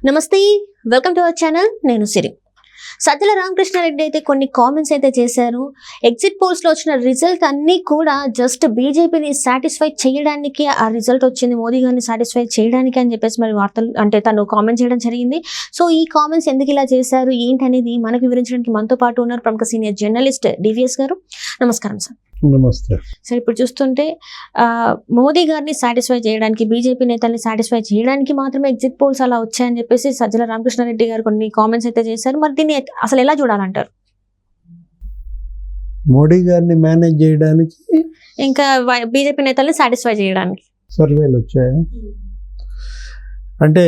నమస్తే, welcome to our channel. నేను సిరి. సజ్జల రామకృష్ణారెడ్డి అయితే కొన్ని కామెంట్స్ అయితే చేశారు. ఎగ్జిట్ పోల్స్ లో వచ్చిన రిజల్ట్ అన్ని కూడా జస్ట్ బీజేపీని సాటిస్ఫై చేయడానికి ఆ రిజల్ట్ వచ్చింది, మోదీ గారిని సాటిస్ఫై చేయడానికి అని చెప్పేసి మరి వార్తలు అంటే తను కామెంట్ చేయడం జరిగింది. సో ఈ కామెంట్స్ ఎందుకు ఇలా చేశారు ఏంటి అనేది మనకు వివరించడానికి మనతో పాటు ఉన్నారు ప్రముఖ సీనియర్ జర్నలిస్ట్ డివిఎస్ గారు. నమస్కారం సార్. నమస్తే సార్, ఇప్పుడు చూస్తుంటే మోదీ గారిని సాటిస్ఫై చేయడానికి, బీజేపీ నేతల్ని సాటిస్ఫై చేయడానికి మాత్రమే ఎగ్జిట్ పోల్స్ అలా వచ్చాయని చెప్పేసి సజ్జల రామకృష్ణారెడ్డి గారు కొన్ని కామెంట్స్ అయితే చేశారు. మరి దీన్ని అసలు ఎలా చూడాలంటారు? మోడీ గారిని మేనేజ్ చేయడానికి ఇంకా బీజేపీ నేతల్ని సాటిస్ఫై చేయడానికి సర్వేలు వచ్చాయి. అంటే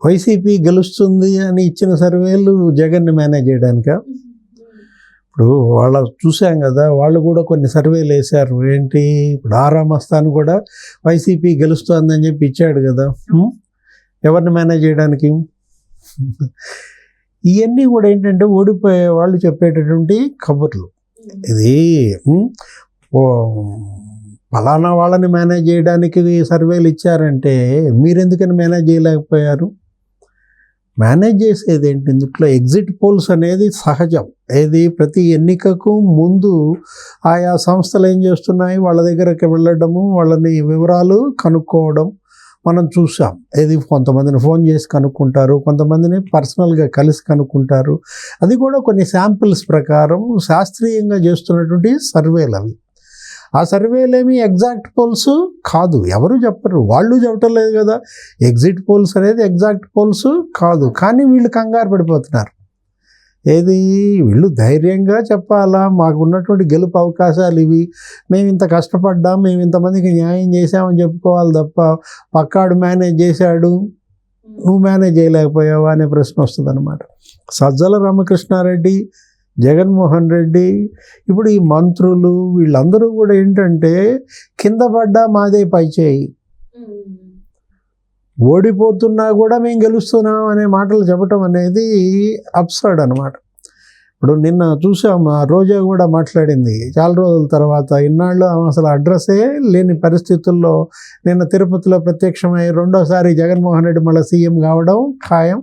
వైసీపీ గెలుస్తుంది అని ఇచ్చిన సర్వేలు జగన్ని మేనేజ్ చేయడానికా? ఇప్పుడు వాళ్ళ చూసాం కదా, వాళ్ళు కూడా కొన్ని సర్వేలు వేశారు. ఏంటి, ఇప్పుడు ఆరామస్థాన్ కూడా వైసీపీ గెలుస్తుందని చెప్పి ఇచ్చాడు కదా. ఎవరిని మేనేజ్ చేయడానికి? ఇవన్నీ కూడా ఏంటంటే ఓడిపోయే వాళ్ళు చెప్పేటటువంటి కబుర్లు. ఇది ఫలానా వాళ్ళని మేనేజ్ చేయడానికి సర్వేలు ఇచ్చారంటే మీరెందుకని మేనేజ్ చేయలేకపోయారు? మేనేజ్ చేసేది ఏంటి? ఇందులో ఎగ్జిట్ పోల్స్ అనేది సహజం. ఏది, ప్రతి ఎన్నికకు ముందు ఆయా సంస్థలు ఏం చేస్తున్నాయి, వాళ్ళ దగ్గరికి వెళ్ళడము, వాళ్ళని వివరాలు కనుక్కోవడం మనం చూసాం. ఏది, కొంతమందిని ఫోన్ చేసి కనుక్కుంటారు, కొంతమందిని పర్సనల్గా కలిసి కనుక్కుంటారు. అది కూడా కొన్ని శాంపిల్స్ ప్రకారం శాస్త్రీయంగా చేస్తున్నటువంటి సర్వేలు అవి. ఆ సర్వేలు ఏమి ఎగ్జాక్ట్ పోల్స్ కాదు, ఎవరు చెప్పరు, వాళ్ళు చెప్పటం లేదు కదా. ఎగ్జిట్ పోల్స్ అనేది ఎగ్జాక్ట్ పోల్స్ కాదు, కానీ వీళ్ళు కంగారు పడిపోతున్నారు. ఏది, వీళ్ళు ధైర్యంగా చెప్పాలా, మాకు ఉన్నటువంటి గెలుపు అవకాశాలు ఇవి, మేము ఇంత కష్టపడ్డాం, మేము ఇంతమందికి న్యాయం చేసామని చెప్పుకోవాలి తప్ప పక్కాడు మేనేజ్ చేశాడు, నువ్వు మేనేజ్ చేయలేకపోయావా అనే ప్రశ్న వస్తుంది అనమాట. సజ్జల రామకృష్ణారెడ్డి, జగన్మోహన్ రెడ్డి, ఇప్పుడు ఈ మంత్రులు వీళ్ళందరూ కూడా ఏంటంటే కింద పడ్డా మాదే పై చేయి, ఓడిపోతున్నా కూడా మేము గెలుస్తున్నాం అనే మాటలు చెప్పటం అనేది అబ్సర్డ్ అనమాట. ఇప్పుడు నిన్న చూసాం, రోజా కూడా మాట్లాడింది చాలా రోజుల తర్వాత. ఇన్నాళ్ళు అసలు అడ్రస్సే లేని పరిస్థితుల్లో నిన్న తిరుపతిలో ప్రత్యక్షమై రెండోసారి జగన్మోహన్ రెడ్డి మళ్ళీ సీఎం కావడం ఖాయం.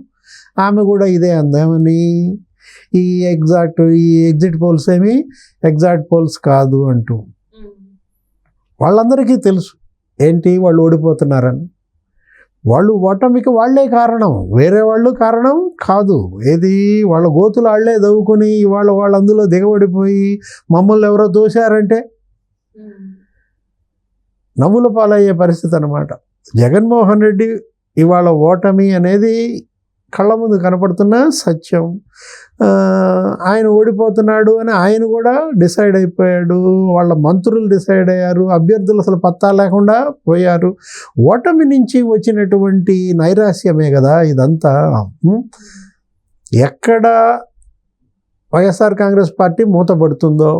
ఆమె కూడా ఇదే అందామని, ఈ ఎగ్జిట్ పోల్స్ ఏమి ఎగ్జాక్ట్ పోల్స్ కాదు అంటూ. వాళ్ళందరికీ తెలుసు ఏంటి, వాళ్ళు ఓడిపోతున్నారని. వాళ్ళు ఓటమికి వాళ్ళే కారణం, వేరే వాళ్ళు కారణం కాదు. ఏది, వాళ్ళ గోతులు వాళ్ళే దవ్వుకొని వాళ్ళు అందులో దిగబడిపోయి మమ్మల్ని ఎవరో తోశారంటే నవ్వుల పాలయ్యే పరిస్థితి అనమాట. జగన్మోహన్ రెడ్డి ఇవాళ ఓటమి అనేది కళ్ళ ముందు కనపడుతున్న సత్యం. ఆయన ఓడిపోతున్నాడు అని ఆయన కూడా డిసైడ్ అయిపోయాడు, వాళ్ళ మంత్రులు డిసైడ్ అయ్యారు, అభ్యర్థులు అసలు పత్తా లేకుండా పోయారు. ఓటమి నుంచి వచ్చినటువంటి నైరాశ్యమే కదా ఇదంతా. ఎక్కడ వైఎస్ఆర్ కాంగ్రెస్ పార్టీ మూతపడుతుందో,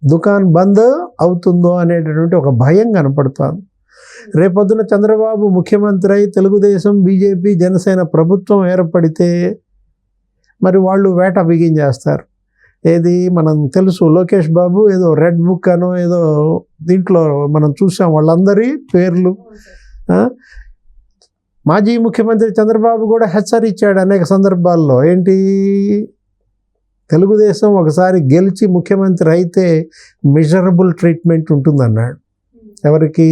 దుకాన్ బంద్ అవుతుందో అనేటటువంటి ఒక భయం కనపడుతుంది. రేపొద్దున చంద్రబాబు ముఖ్యమంత్రి అయి తెలుగుదేశం, బీజేపీ, జనసేన ప్రభుత్వం ఏర్పడితే మరి వాళ్ళు వేట బిగించేస్తారు. ఏది, మనం తెలుసు, లోకేష్ బాబు ఏదో రెడ్ బుక్ అనో ఏదో దీంట్లో మనం చూసాం వాళ్ళందరి పేర్లు. మాజీ ముఖ్యమంత్రి చంద్రబాబు కూడా హెచ్చరించాడు అనేక సందర్భాల్లో. ఏంటి, తెలుగుదేశం ఒకసారి గెలిచి ముఖ్యమంత్రి అయితే మిజరబుల్ ట్రీట్మెంట్ ఉంటుందన్నాడు. ఎవరికి?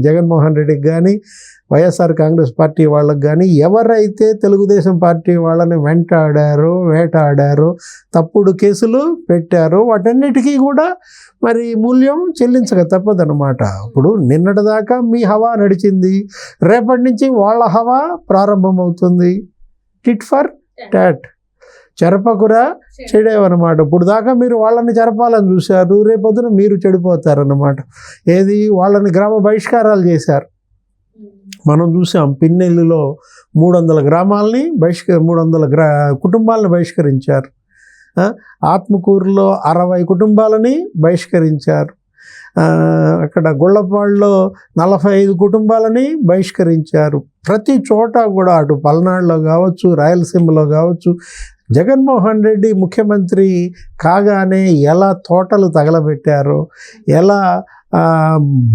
జగన్మోహన్ రెడ్డికి కానీ వైఎస్ఆర్ కాంగ్రెస్ పార్టీ వాళ్ళకి కానీ. ఎవరైతే తెలుగుదేశం పార్టీ వాళ్ళని వేటాడారో, తప్పుడు కేసులు పెట్టారో వాటన్నిటికీ కూడా మరి మూల్యం చెల్లించక తప్పదనమాట. ఇప్పుడు నిన్నటిదాకా మీ హవా నడిచింది, రేపటి నుంచి వాళ్ళ హవా ప్రారంభమవుతుంది. టిట్ ఫర్ టాట్, చెరపకురా చెడేవన్నమాట. ఇప్పుడు దాకా మీరు వాళ్ళని చెరపాలని చూశారు, రేపొద్దున మీరు చెడిపోతారన్నమాట. ఏది, వాళ్ళని గ్రామ బహిష్కారాలు చేశారు. మనం చూసాం, పిన్నెల్లిలో 300 గ్రామాలని 300 కుటుంబాలను బహిష్కరించారు. ఆత్మకూరులో 60 కుటుంబాలని బహిష్కరించారు. అక్కడ గొల్లపాడులో 45 కుటుంబాలని బహిష్కరించారు. ప్రతి చోట కూడా, అటు పల్నాడులో కావచ్చు, రాయలసీమలో కావచ్చు, జగన్మోహన్ రెడ్డి ముఖ్యమంత్రి కాగానే ఎలా తోటలు తగలబెట్టారో, ఎలా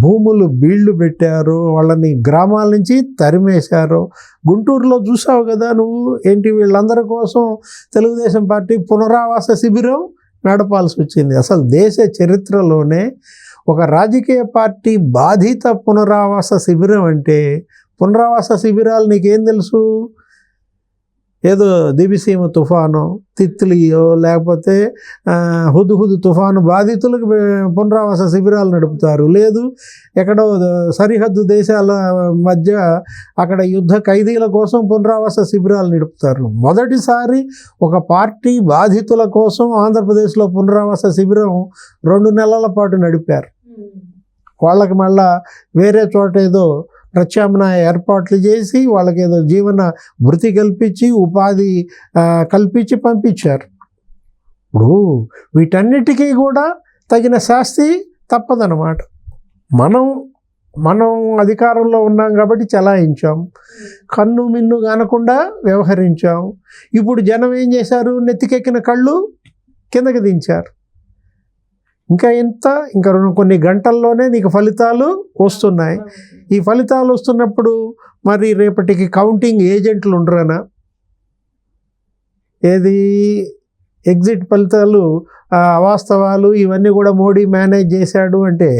భూములు బీళ్లు పెట్టారు, వాళ్ళని గ్రామాల నుంచి తరిమేశారు. గుంటూరులో చూసావు కదా నువ్వు, ఏంటి వీళ్ళందరి కోసం తెలుగుదేశం పార్టీ పునరావాస శిబిరం నడపాల్సి వచ్చింది. అసలు దేశ చరిత్రలోనే ఒక రాజకీయ పార్టీ బాధిత పునరావాస శిబిరం అంటే, పునరావాస శిబిరాలు నీకేం తెలుసు? ఏదో దివిసీమ తుఫాను, తిత్లియో లేకపోతే హుదుహుదు తుఫాను బాధితులకు పునరావాస శిబిరాలు నడుపుతారు. లేదు ఎక్కడో సరిహద్దు దేశాల మధ్య అక్కడ యుద్ధ ఖైదీల కోసం పునరావాస శిబిరాలు నడుపుతారు. మొదటిసారి ఒక పార్టీ బాధితుల కోసం ఆంధ్రప్రదేశ్లో పునరావాస శిబిరం 2 నెలల పాటు నడిపారు. వాళ్ళకి మళ్ళా వేరే చోట ఏదో ప్రత్యామ్నాయ ఏర్పాట్లు చేసి వాళ్ళకి ఏదో జీవన వృత్తి కల్పించి ఉపాధి కల్పించి పంపించారు. ఇప్పుడు వీటన్నిటికీ కూడా తగిన శాస్తి తప్పదన్నమాట. మనం అధికారంలో ఉన్నాం కాబట్టి చలాయించాం, కన్ను మిన్ను కానకుండా వ్యవహరించాం. ఇప్పుడు జనం ఏం చేశారు? నెత్తికెక్కిన కళ్ళు కిందకి దించారు. ఇంకా కొన్ని గంటల్లోనే నీకు ఫలితాలు వస్తున్నాయి. ఈ ఫలితాలు వస్తున్నప్పుడు మరి రేపటికి కౌంటింగ్ ఏజెంట్లు ఉండరనా? ఏది ఎగ్జిట్ ఫలితాలు అవాస్తవాలు ఇవన్నీ కూడా మోడీ మేనేజ్ చేశాడు అంటే,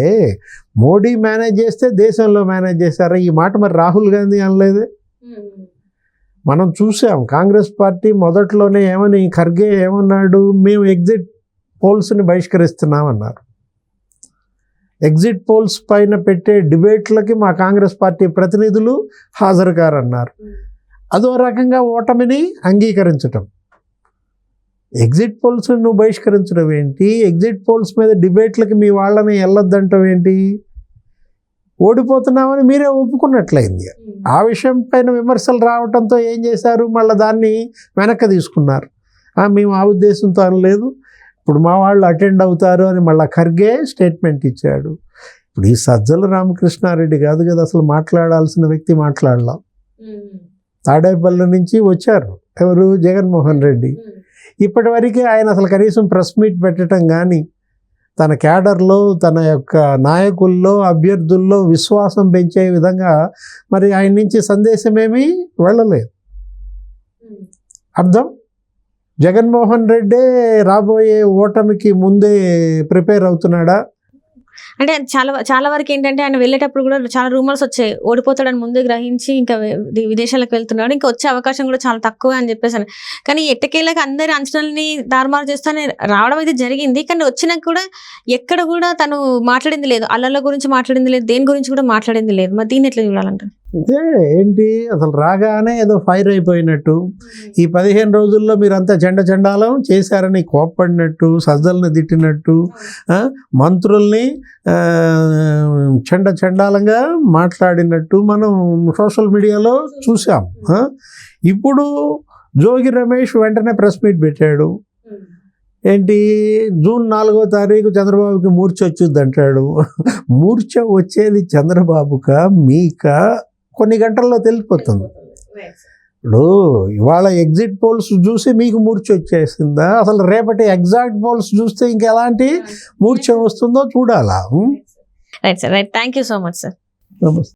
మోడీ మేనేజ్ చేస్తే దేశంలో మేనేజ్ చేశారా? ఈ మాట మరి రాహుల్ గాంధీ అనలేదే. మనం చూసాం కాంగ్రెస్ పార్టీ మొదట్లోనే ఏమని, ఖర్గే ఏమన్నాడు? మేము ఎగ్జిట్ పోల్స్ని బహిష్కరిస్తున్నామన్నారు. ఎగ్జిట్ పోల్స్ పైన పెట్టే డిబేట్లకి మా కాంగ్రెస్ పార్టీ ప్రతినిధులు హాజరు కారన్నారు. అదో రకంగా ఓటమిని అంగీకరించటం. ఎగ్జిట్ పోల్స్ని నువ్వు బహిష్కరించడం ఏంటి? ఎగ్జిట్ పోల్స్ మీద డిబేట్లకి మీ వాళ్ళని వెళ్ళొద్దంటాం ఏంటి? ఓడిపోతున్నామని మీరే ఒప్పుకున్నట్లయింది. ఆ విషయం పైన విమర్శలు రావడంతో ఏం చేశారు? మళ్ళీ దాన్ని వెనక్కి తీసుకున్నారు. మేము ఆ ఉద్దేశంతో అనలేదు, ఇప్పుడు మా వాళ్ళు అటెండ్ అవుతారు అని మళ్ళీ ఖర్గే స్టేట్మెంట్ ఇచ్చాడు. ఇప్పుడు ఈ సజ్జల రామకృష్ణారెడ్డి కాదు కదా అసలు మాట్లాడాల్సిన వ్యక్తి, మాట్లాడలా. తాడేపల్లి నుంచి వచ్చారు ఎవరు? జగన్మోహన్ రెడ్డి. ఇప్పటివరకు ఆయన అసలు కనీసం ప్రెస్ మీట్ పెట్టడం కానీ, తన క్యాడర్లో తన యొక్క నాయకుల్లో అభ్యర్థుల్లో విశ్వాసం పెంచే విధంగా మరి ఆయన నుంచి సందేశం ఏమీ వెళ్ళలేదు. అర్థం, జగన్మోహన్ రెడ్డి రాబోయే ఓటమికి ముందే ప్రిపేర్ అవుతున్నాడా? అంటే చాలా వరకు ఏంటంటే ఆయన వెళ్ళేటప్పుడు కూడా చాలా రూమర్స్ వచ్చాయి, ఓడిపోతాడని ముందే గ్రహించి ఇంకా విదేశాలకు వెళ్తున్నాడు, ఇంకా వచ్చే అవకాశం కూడా చాలా తక్కువ అని చెప్పేసి. కానీ ఎట్టకేళ్ళకి అందరి అంచనాలని తారుమారు చేస్తానే రావడం అయితే జరిగింది. కానీ వచ్చినాక కూడా ఎక్కడ కూడా తను మాట్లాడింది లేదు, అల్లర్ల గురించి మాట్లాడింది లేదు, దేని గురించి కూడా మాట్లాడింది లేదు. మరి దీన్ని ఎట్లా చూడాలంటారు? అదే ఏంటి అసలు రాగానే ఏదో ఫైర్ అయిపోయినట్టు, ఈ 15 రోజుల్లో మీరంతా చండాలం చేశారని కోప్పడినట్టు, సజ్జల్ని తిట్టినట్టు, మంత్రుల్ని చండాలంగా మాట్లాడినట్టు మనం సోషల్ మీడియాలో చూసాం. ఇప్పుడు జోగి రమేష్ వెంటనే ప్రెస్ మీట్ పెట్టాడు. ఏంటి, జూన్ 4వ తారీఖు చంద్రబాబుకి మూర్ఛ వచ్చింది అంటాడు. మూర్ఛ వచ్చేది చంద్రబాబుకా మీకా కొన్ని గంటల్లో తెలిసిపోతుంది. ఇప్పుడు ఇవాళ ఎగ్జిట్ పోల్స్ చూసి మీకు మూర్ఛ వచ్చేసిందా? అసలు రేపటి ఎగ్జాక్ట్ పోల్స్ చూస్తే ఇంకెలాంటి మూర్ఛ వస్తుందో చూడాలా. Right sir, right. Thank you so much sir. నమస్తే.